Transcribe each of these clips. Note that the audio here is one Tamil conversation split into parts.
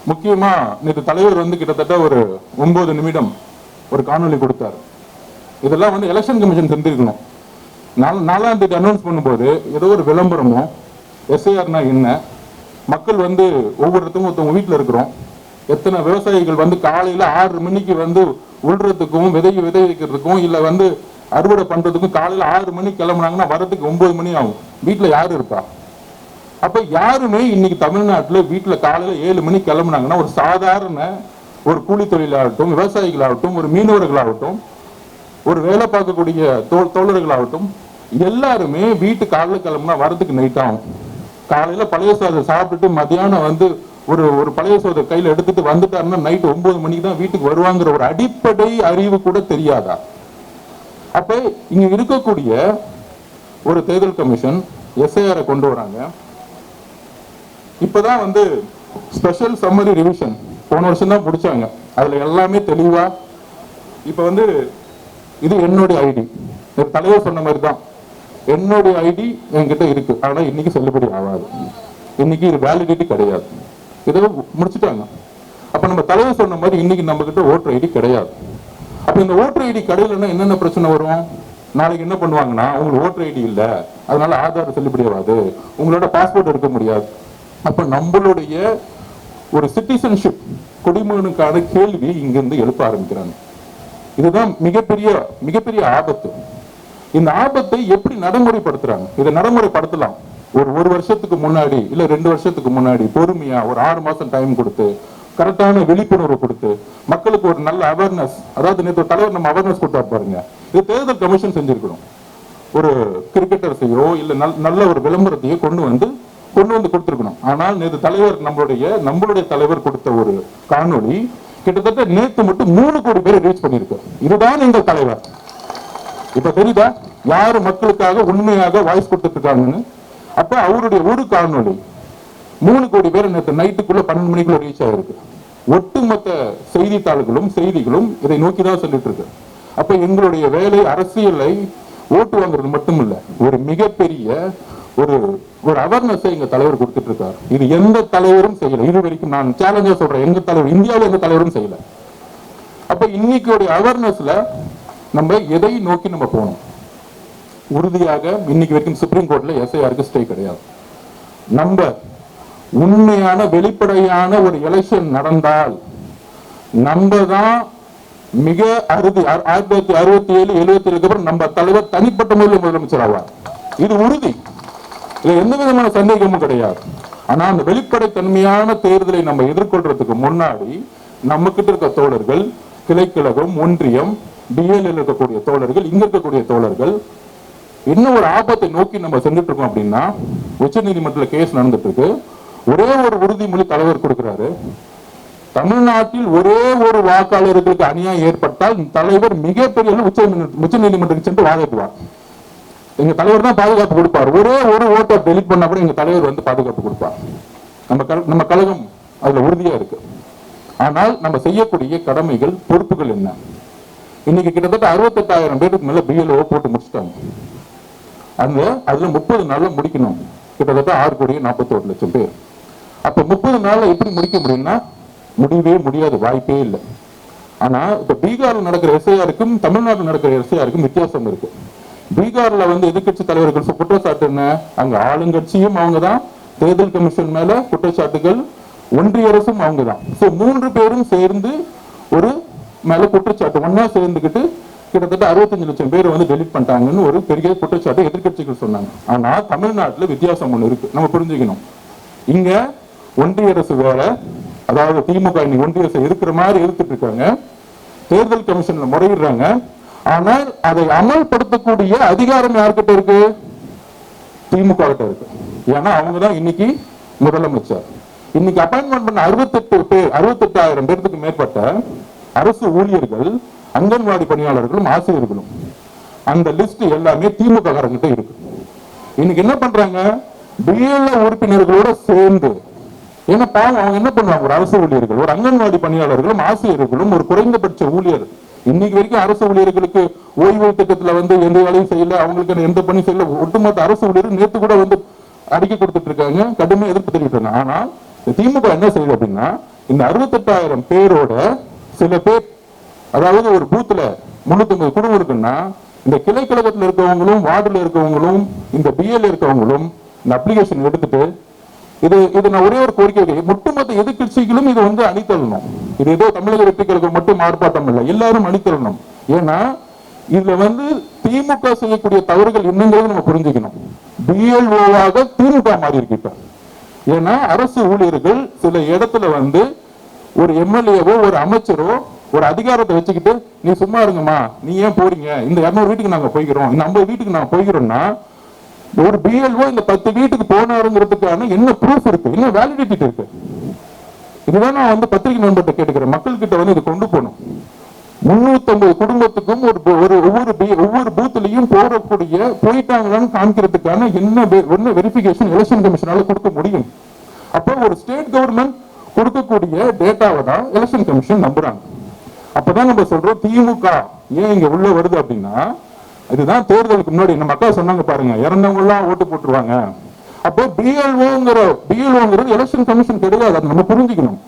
முக்கியமா நேற்று தலைவர் வந்து கிட்டத்தட்ட ஒரு 9 நிமிடம் ஒரு காணொலி கொடுத்தார். இதெல்லாம் வந்து எலெக்ஷன் கமிஷன் செஞ்சிருக்கணும். 4ஆம் தேதி அனௌன்ஸ் பண்ணும்போது ஏதோ ஒரு விளம்பரமும் எஸ்ஐஆர்னா என்ன, மக்கள் வந்து ஒவ்வொருத்தவங்க வீட்டில் இருக்கிறோம், எத்தனை விவசாயிகள் வந்து காலையில் 6 மணிக்கு வந்து உள்றதுக்கும் விதை வைக்கிறதுக்கும் இல்லை வந்து அறுவடை பண்றதுக்கும் காலையில் 6 மணிக்கு கிளம்புனாங்கன்னா வரதுக்கு 9 மணி ஆகும். வீட்டில் யாரு இருக்கா? அப்ப யாருமே இன்னைக்கு தமிழ்நாட்டில் வீட்டில் காலையில் 7 மணிக்கு கிளம்புனாங்கன்னா ஒரு சாதாரண ஒரு கூலி தொழிலாகட்டும், விவசாயிகளாகட்டும், ஒரு மீனவர்களாகட்டும், ஒரு வேலை பார்க்கக்கூடிய தோழர்களாகட்டும், எல்லாருமே வீட்டு காலையில் கிளம்புனா வரதுக்கு நைட் ஆகும். காலையில பழைய சாதம் சாப்பிட்டுட்டு மத்தியானம் வந்து ஒரு பழைய சோதை கையில் எடுத்துட்டு வந்துட்டாருன்னா நைட் 9 மணிக்கு தான் வீட்டுக்கு வருவாங்கிற ஒரு அடிப்படை அறிவு கூட தெரியாதா? அப்ப இங்க இருக்கக்கூடிய ஒரு தேர்தல் கமிஷன் எஸ்ஐஆரை கொண்டு வராங்க. இப்பதான் வந்து ஸ்பெஷல் சம்மரி ரிவிஷன் போன வருஷம் தான் முடிச்சாங்க. அதுல எல்லாமே தெளிவா இப்ப வந்து இது என்னுடைய ஐடி, தலைவர் சொன்ன மாதிரி தான் என்னுடைய ஐடி என்கிட்ட இருக்கு, ஆனா இன்னைக்கு செல்லுபடி ஆகாது, இன்னைக்கு இது வேலிடிட்டி கிடையாது, இதை முடிச்சுட்டாங்க. அப்ப நம்ம தலைவர் சொன்ன மாதிரி இன்னைக்கு நம்ம கிட்ட ஓட்டர் ஐடி கிடையாது. அப்ப இந்த ஓட்டர் ஐடி கிடையிலன்னா என்னென்ன பிரச்சனை வரும்? நாளைக்கு என்ன பண்ணுவாங்கன்னா உங்களுக்கு ஓட்டர் ஐடி இல்லை, அதனால ஆதார் செல்லுபடி ஆகாது, உங்களோட பாஸ்போர்ட் எடுக்க முடியாது. அப்ப நம்மளுடைய ஒரு சிட்டிசன்ஷிப் குடிமகனுக்கான கேள்வி இங்கிருந்து எழுப்ப ஆரம்பிக்கிறாங்க. இதுதான் மிகப்பெரிய ஆபத்து. இந்த ஆபத்தை எப்படி நடைமுறைப்படுத்துறாங்க? இதை நடைமுறைப்படுத்தலாம். ஒரு வருஷத்துக்கு முன்னாடி இல்ல 2 வருஷத்துக்கு முன்னாடி பொறுமையா ஒரு 6 மாசம் டைம் கொடுத்து கரெக்டான விழிப்புணர்வு கொடுத்து மக்களுக்கு ஒரு நல்ல அவேர்னஸ், அதாவது நேற்று தலைவர் நம்ம அவேர்னஸ் கொடுத்தா பாருங்க, இது தேர்தல் கமிஷன் செஞ்சிருக்கணும். ஒரு கிரிக்கெட்டர்ஸையோ இல்ல நல்ல ஒரு விளம்பரத்தையோ கொண்டு வந்து கொடுத்திருக்கணும். ஆனால் நேற்று தலைவர் நம்மளுடைய தலைவர் கொடுத்த ஒரு காணொளி கிட்டத்தட்ட நேற்று மட்டும் 3 கோடி பேரை ரீச் பண்ணிருக்கு. இதுதான் எங்கள் தலைவர். இப்ப தெரியுதா யாரு மக்களுக்காக உண்மையாக வாய்ஸ் கொடுத்துட்டு இருக்காங்கன்னு? அப்ப அவருடைய ஒரு காணொளி 3 கோடி பேர் நேற்று நைட்டுக்குள்ள 12 மணிக்குள்ள ரீச் ஆயிருக்கு. ஒட்டுமொத்த செய்திகளும் இதை நோக்கிதான் சொல்லிட்டு இருக்கு. அப்ப எங்களுடைய வேலை அரசியலை ஓட்டு வாங்குறது மட்டும் இல்ல, ஒரு மிகப்பெரிய ஒரு அவேர்னஸை எங்க தலைவர் கொடுத்துட்டு இருக்காரு. இது எந்த தலைவரும் செய்யல. இது வரைக்கும் நான் சேலஞ்சா சொல்றேன், எங்க தலைவர் இந்தியாவில் எந்த தலைவரும் செய்யல. அப்ப இன்னைக்கு அவேர்னஸ்ல நம்ம எதை நோக்கி நம்ம போனோம்? உறுதியாக இன்னைக்கு வரைக்கும் சுப்ரீம் கோர்ட்ல எஸ்ஐஆருக்கு ஸ்டே கிடையாது. நம்ம உண்மையான வெளிப்படையான ஒரு எலெக்ஷன் நடந்தால் நம்ம தான் மிக அறுதி 1967 77 அப்புறம் நம்ம தலைவர் தனிப்பட்ட முறையில் முதலமைச்சர் ஆவார். இது உறுதி, இதுல எந்த விதமான சந்தேகமும் கிடையாது. ஆனா அந்த வெளிப்படை தன்மையான தேர்தலை நம்ம எதிர்கொள்றதுக்கு முன்னாடி நம்ம கிட்ட இருக்க தோழர்கள், கிளைக்கழகம், ஒன்றியம், டிஎல் இருக்கக்கூடிய தோழர்கள், இங்க இருக்கக்கூடிய தோழர்கள் இன்னும் ஒரு ஆபத்தை நோக்கி நம்ம சென்றுட்டு இருக்கோம். அப்படின்னா உச்ச நீதிமன்றத்தில் கேஸ் நடந்துட்டு இருக்கு. ஒரே ஒரு உறுதிமொழி தலைவர் கொடுக்கிறாரு, தமிழ்நாட்டில் ஒரே ஒரு வாக்காளர்களுக்கு அநியாயம் ஏற்பட்டால் தலைவர் மிகப்பெரிய உச்ச நீதிமன்றத்துக்கு சென்று வாதிடுவார். எங்க தலைவர் தான் பாதுகாப்பு கொடுப்பார். ஒரே ஒரு ஓட்டை டெலிட் பண்ணா கூட எங்க தலைவர் வந்து பாதுகாப்பு கொடுப்பார். நம்ம கழகம் அதுல உறுதியா இருக்கு. ஆனால் நம்ம செய்யக்கூடிய கடமைகள், பொறுப்புகள் என்ன? இன்னைக்கு கிட்டத்தட்ட 68,000 பேருக்கு மேல பிஎல்ஓ போட்டு முடிச்சுட்டாங்க. அதுல 30 நாள்ல முடிக்கணும். கிட்டத்தட்ட 6,41,00,000 பேர். அப்ப 30 நாள்ல எப்படி முடிக்க முடியும்னா முடியவே முடியாது, வாய்ப்பே இல்லை. ஆனா இப்ப பீகார்ல நடக்கிற எஸ்ஐஆருக்கும் தமிழ்நாட்டில் நடக்கிற எஸ்ஐஆருக்கும் வித்தியாசம் இருக்கு. பீகார்ல வந்து எதிர்கட்சி தலைவர்கள் குற்றச்சாட்டு என்ன? அங்க ஆளுங்கட்சியும் அவங்கதான், தேர்தல் கமிஷன் மேல குற்றச்சாட்டுகள், ஒன்றிய அரசும் அவங்கதான். 3 பேரும் சேர்ந்து ஒரு மேல குற்றச்சாட்டு ஒன்னா சேர்ந்துக்கிட்டு கிட்டத்தட்ட 65 லட்சம் பேர் வந்து டெலிட் பண்ணிட்டாங்கன்னு ஒரு பெரிய குற்றச்சாட்டு எதிர்கட்சிகள் சொன்னாங்க. ஆனா தமிழ்நாட்டில் வித்தியாசம் ஒண்ணு இருக்கு, நம்ம புரிஞ்சுக்கணும். இங்க ஒன்றிய அரசு வேற, அதாவது திமுக ஒன்றிய அரசு இருக்கிற மாதிரி எடுத்துட்டு இருக்காங்க, தேர்தல் கமிஷன்ல முறையிடுறாங்க. ஆனால் அதை அமல்படுத்தக்கூடிய அதிகாரம் யார்கிட்ட இருக்கு? திமுக கிட்ட இருக்கு. ஏன்னா அவங்கதான் இன்னைக்கு முதலமைச்சர். இன்னைக்கு அப்பாயின்மெண்ட் பண்ண 68,000 பேருக்கு மேற்பட்ட அரசு ஊழியர்கள், அங்கன்வாடி பணியாளர்களும் ஆசிரியர்களும், அந்த லிஸ்ட் எல்லாமே திமுக காரங்கிட்ட இருக்கு. இன்னைக்கு என்ன பண்றாங்க? பிஎல்ஓ உறுப்பினர்களோட சேர்ந்து, ஏன்னா பாவம் அவங்க என்ன பண்ணுவாங்க, ஒரு அரசு ஊழியர்கள், ஒரு அங்கன்வாடி பணியாளர்களும் ஆசிரியர்களும், ஒரு குறைந்தபட்ச ஊழியர், இன்னைக்கு வரைக்கும் அரசு ஊழியர்களுக்கு ஓய்வு திட்டத்துல வந்து எந்த வேலையும் செய்யல, அவங்களுக்கு எந்த பணி செய்யல, ஒட்டுமொத்த அரசு ஊழியர் நேற்று கூட வந்து அறிக்கை கொடுத்துட்டு இருக்காங்க, கடுமையா எதிர்ப்பு தெரிவித்தாங்க. ஆனா திமுக என்ன செய்யுது அப்படின்னா, இந்த 68,000 பேரோட சில பேர், அதாவது ஒரு பூத்துல 350 குடும்பம் இருக்குன்னா இந்த கிளை கழகத்தில் இருக்கவங்களும் வார்டுல இருக்கவங்களும் இந்த பிஎல் இருக்கவங்களும் இந்த அப்ளிகேஷன் எடுத்துட்டு இது நான் ஒரே ஒரு கோரிக்கை, ஒட்டுமொத்த எதிர்கட்சிகளும் இது வந்து அணித்தரணும். இது ஏதோ தமிழக வெற்றி கழகம் மட்டும் ஆர்ப்பாட்டம் இல்லை, எல்லாரும் அணித்தரணும். ஏன்னா இதுல வந்து திமுக செய்யக்கூடிய தவறுகள் என்னங்கிறது நம்ம புரிஞ்சுக்கணும். பிஎல்ஓவாக திமுக மாறி இருக்கிட்டோம். ஏன்னா அரசு ஊழியர்கள் சில இடத்துல வந்து ஒரு எம்எல்ஏவோ ஒரு அமைச்சரோ ஒரு அதிகாரத்தை வச்சுக்கிட்டு நீ சும்மா இருங்கம்மா, நீ ஏன் போறீங்க, இந்த 200 வீட்டுக்கு நாங்க போய்கிறோம், இந்த 50 வீட்டுக்கு நாங்க போய்கிறோம்னா ஒரு பிஎல்ஓ இந்த 10 வீட்டுக்கு போனாருங்கிறதுக்கான என்ன ப்ரூஃப் இருக்கு, என்ன வேலிடிட்டி இருக்கு? இதுதான் நான் வந்து பத்திரிகை நண்பர்கிட்ட கேட்டுக்கிறேன். மக்கள் கிட்ட வந்து இது கொண்டு போகணும். 350 குடும்பத்துக்கும் ஒவ்வொரு பூத்துலையும் போயிட்டாங்களான்னு காமிக்கிறதுக்கான என்ன வெரிஃபிகேஷன் எலெக்ஷன் கமிஷனால கொடுக்க முடியும். அப்போ ஒரு ஸ்டேட் கவர்மெண்ட் கொடுக்கக்கூடிய டேட்டாவை தான் எலெக்ஷன் கமிஷன் நம்புறாங்க. அப்பதான் நம்ம சொல்றோம் திமுக ஏன் இங்க உள்ள வருது அப்படின்னா, இதுதான் தேர்தலுக்கு முன்னாடி நம்ம அக்கா சொன்னாங்க பாருங்க, இறந்தவங்க எல்லாம் ஓட்டு போட்டுருவாங்க. அப்போ பிஎல்ஓங்கிறது எலெக்ஷன் கமிஷன் கிடையாது, அதை நம்ம புரிஞ்சுக்கணும்.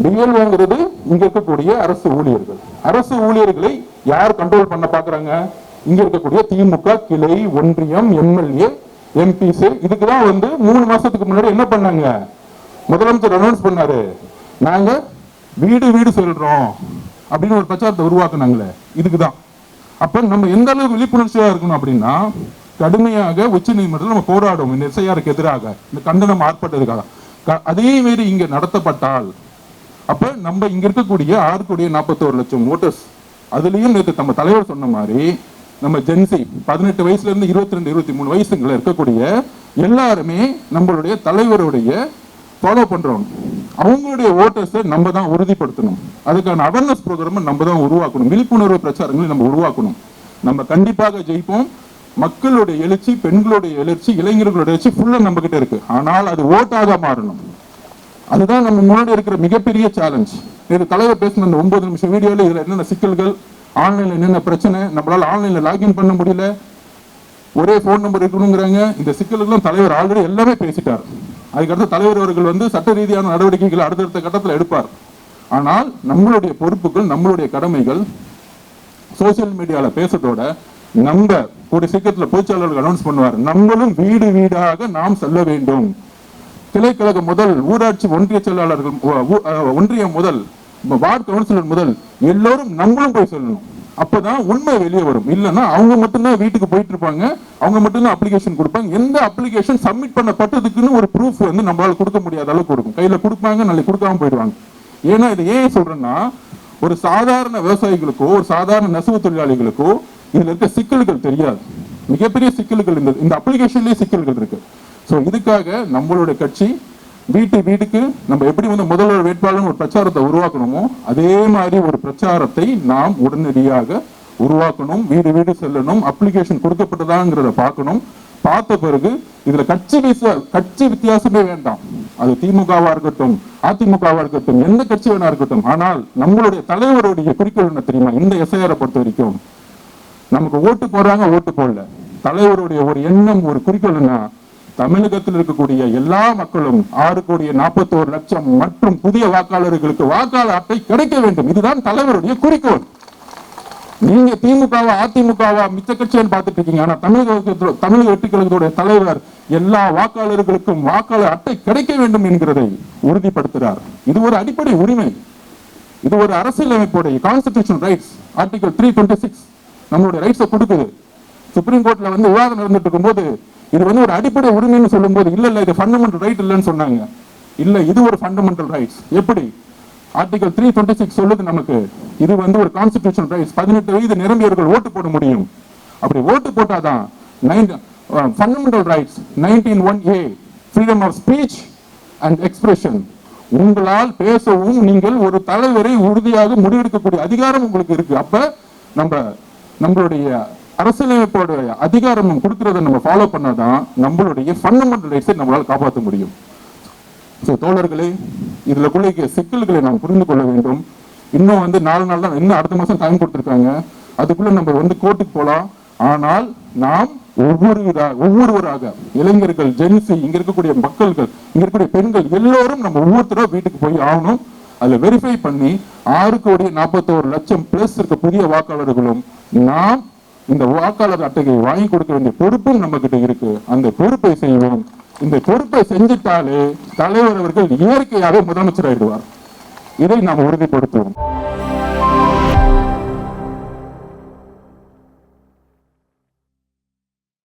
பிஎல்ஓங்கிறது இங்க இருக்கக்கூடிய அரசு ஊழியர்கள். அரசு ஊழியர்களை யார் கண்ட்ரோல் பண்ண பாக்குறாங்க? இங்க இருக்கக்கூடிய திமுக கிளை, ஒன்றியம், எம்எல்ஏ, எம்பிஸ். இதுக்குதான் வந்து 3 மாசத்துக்கு முன்னாடி என்ன பண்ணாங்க, முதலமைச்சர் அனௌன்ஸ் பண்ணாரு, நாங்க வீடு வீடு சொல்றோம் அப்படின்னு ஒரு பிரச்சாரத்தை உருவாக்குனாங்களே, இதுக்குதான். அப்ப நம்ம எந்த அளவுக்கு விழிப்புணர்ச்சியா இருக்கணும் அப்படின்னா, கடுமையாக உச்ச நீதிமன்றத்தில் நம்ம போராடும் இந்த எஸ்ஐஆருக்கு எதிராக, இந்த கண்டனம் ஆர்ப்பாட்டதுக்காக. அதே மாரி இங்க நடத்தப்பட்டால் அப்ப நம்ம இங்க இருக்கக்கூடிய 6,41 லட்சம் ஓட்டர்ஸ், அதுலயும் நேற்று நம்ம தலைவர் சொன்ன மாதிரி நம்ம ஜென்சி 18 வயசுல இருந்து 22, 23 வயசுல இருக்கக்கூடிய எல்லாருமே நம்மளுடைய தலைவருடைய ஃபாலோ பண்றோம். அவங்களுடைய ஓட்டர்ஸை நம்ம தான் உறுதிப்படுத்தணும். அதுக்கான அவேர்னஸ் ப்ரோக்ராம் நம்ம தான் உருவாக்கணும். விழிப்புணர்வு பிரச்சாரங்களை நம்ம உருவாக்கணும். நம்ம கண்டிப்பாக ஜெயிப்போம். மக்களுடைய எழுச்சி, பெண்களுடைய எழுச்சி, இளைஞர்களுடைய எழுச்சி ஃபுல்லா நம்ம கிட்ட இருக்கு. ஆனால் அது ஓட்டாக மாறணும். அதுதான் நம்ம முன்னாடி இருக்கிற மிகப்பெரிய சேலஞ்ச். இது தலைவர் பேசின அந்த 9 நிமிஷம் வீடியோல இதுல என்னென்ன சிக்கல்கள், ஆன்லைன்ல என்னென்ன பிரச்சனை, நம்மளால ஆன்லைன்ல லாகின் பண்ண முடியல, ஒரே போன் நம்பர் இருக்கணுங்கிறாங்க. இந்த சிக்கல்களும் தலைவர் ஆல்ரெடி எல்லாமே பேசிட்டார். அதுக்கடுத்து தலைவர் அவர்கள் வந்து சட்ட ரீதியான நடவடிக்கைகள் அடுத்தடுத்த கட்டத்தில் எடுப்பார். ஆனால் நம்மளுடைய பொறுப்புகள், நம்மளுடைய கடமைகள் சோசியல் மீடியால பேசுறதோட நம்ம கூடிய சீக்கிரத்தில் பொதுச்செயலாளர்கள் அனௌன்ஸ் பண்ணுவார், நம்மளும் வீடு வீடாக நாம் செல்ல வேண்டும். கிளைக்கழகம் முதல் ஊராட்சி ஒன்றிய செயலாளர்கள், ஒன்றியம் முதல் வார்டு கவுன்சிலர் முதல் எல்லோரும் நம்மளும் போய் சொல்லணும். அப்பதான் உண்மை வெளியே வரும். இல்லைன்னா அவங்க மட்டும்தான் வீட்டுக்கு போயிட்டு இருப்பாங்க, அவங்க மட்டும்தான் அப்ளிகேஷன் கொடுப்பாங்க. எந்த அப்ளிகேஷன் சப்மிட் பண்ணப்பட்டதுக்குன்னு ஒரு ப்ரூஃப் வந்து நம்மளால கொடுக்க முடியாத அளவுக்கு கொடுக்கும். கையில கொடுப்பாங்க, நாளைக்கு கொடுக்காம போயிடுவாங்க. ஏன்னா இது ஏன் சொல்றேன்னா, ஒரு சாதாரண விவசாயிகளுக்கோ ஒரு சாதாரண நெசவு தொழிலாளிகளுக்கோ இதுல இருக்க சிக்கல்கள் தெரியாது. மிகப்பெரிய சிக்கல்கள் இந்த அப்ளிகேஷன்லயே சிக்கல்கள் இருக்கு. ஸோ இதுக்காக நம்மளுடைய கட்சி வீட்டுக்கு நம்ம எப்படி வந்து முதல்வர் வேட்பாளர் ஒரு பிரச்சாரத்தை உருவாக்கணுமோ அதே மாதிரி ஒரு பிரச்சாரத்தை நாம் உடனடியாக உருவாக்கணும். வீடு வீடு செல்லணும், அப்ளிகேஷன் கொடுக்கப்பட்டதாங்கிறத பார்க்கணும். பார்த்த பிறகு இதுல கட்சி வித்தியாசமே வேண்டாம். அது திமுகவா இருக்கட்டும், அதிமுகவா இருக்கட்டும், எந்த கட்சி வேணா இருக்கட்டும். ஆனால் நம்மளுடைய தலைவருடைய குறிக்கோள் என்ன தெரியுமா? இந்த எஸ்ஐஆரை பொறுத்த வரைக்கும் நமக்கு ஓட்டு போடுறாங்க, ஓட்டு போடல, தலைவருடைய ஒரு எண்ணம், ஒரு குறிக்கோள் என்ன, தமிழகத்தில் இருக்கக்கூடிய எல்லா மக்களும் 6,41 லட்சம் மற்றும் புதிய வாக்காளர்களுக்கு வாக்காளர் அட்டை கிடைக்க வேண்டும். இதுதான் தலைவருடைய குறிக்கோள். நீங்க திமுகவா அதிமுகவா மிச்ச கட்சின்னு பார்த்துட்டு இருக்கீங்க. ஆனா தமிழக வெற்றி கழகத்துடைய தலைவர் எல்லா வாக்காளர்களுக்கும் வாக்காளர் அட்டை கிடைக்க வேண்டும் என்கிறதை உறுதிப்படுத்துகிறார். இது ஒரு அடிப்படை உரிமை. இது ஒரு அரசியலமைப்புடைய கான்ஸ்டிடியூஷன் ரைட்ஸ். ஆர்டிகல் 326 நம்மளுடைய ரைட்ஸை கொடுக்குது. சுப்ரீம் கோர்ட்ல வந்து விவாதம் நடந்துட்டு இருக்கும்போது இது வந்து ஒரு அடிப்படை உரிமைன்னு சொல்லும் போது இல்ல இது ஃபண்டமெண்டல் ரைட் இல்லைன்னு சொன்னாங்க. இல்ல, இது ஒரு ஃபண்டமெண்டல் ரைட்ஸ். எப்படி? ஆர்டிகல் 326 சொல்லுது நமக்கு இது வந்து ஒரு கான்ஸ்டிடியூஷன் ரைட்ஸ். 18 வயது நிரம்பியவர்கள் ஓட்டு போட முடியும். அப்படி ஓட்டு போட்டாதான் fundamental rights 19(1)A freedom of speech and expression. உங்களால் பேசவும் நீங்கள் ஒரு தலைவரை உறுதியாக முடிவெடுக்கக்கூடிய அதிகாரம் உங்களுக்கு இருக்கு. அப்ப நம்மளுடைய அரசியலமைப்போட அதிகாரம் கொடுக்கறத நம்ம ஃபாலோ பண்ணாதான் நம்மளுடைய ஃபண்டமெண்டல் ரைட்ஸை நம்மளால காப்பாற்ற முடியும். தோழர்களே, இதுலக்குள்ள சிக்கல்களை நாம் புரிந்து கொள்ள வேண்டும். இன்னும் வந்து 4 நாள் தான், இன்னும் அடுத்த மாசம் டைம் கொடுத்துருக்காங்க. அதுக்குள்ள நம்ம வந்து கோர்ட்டுக்கு போலாம். ஆனால் நாம் ஒவ்வொருவராக இளைஞர்கள், ஜென்சி, இங்க இருக்கக்கூடிய மக்கள்கள், இங்க இருக்கக்கூடிய பெண்கள் எல்லோரும் நம்ம ஒவ்வொருத்தரும் வீட்டுக்கு போய் ஆகணும். அதுல வெரிஃபை பண்ணி 6,41,00,000 பிளஸ் இருக்க புதிய வாக்காளர்களும் நாம் இந்த வாக்காளர் அட்டையை வாங்கி கொடுக்க வேண்டிய பொறுப்பும் நம்ம கிட்ட இருக்கு. அந்த பொறுப்பை செய்வோம். இந்த பொறுப்பை செஞ்சுட்டாலே தலைவர் அவர்கள் இயற்கையாக முதலமைச்சர் ஆயிடுவார். இதை நாம் உறுதிப்படுத்துவோம்.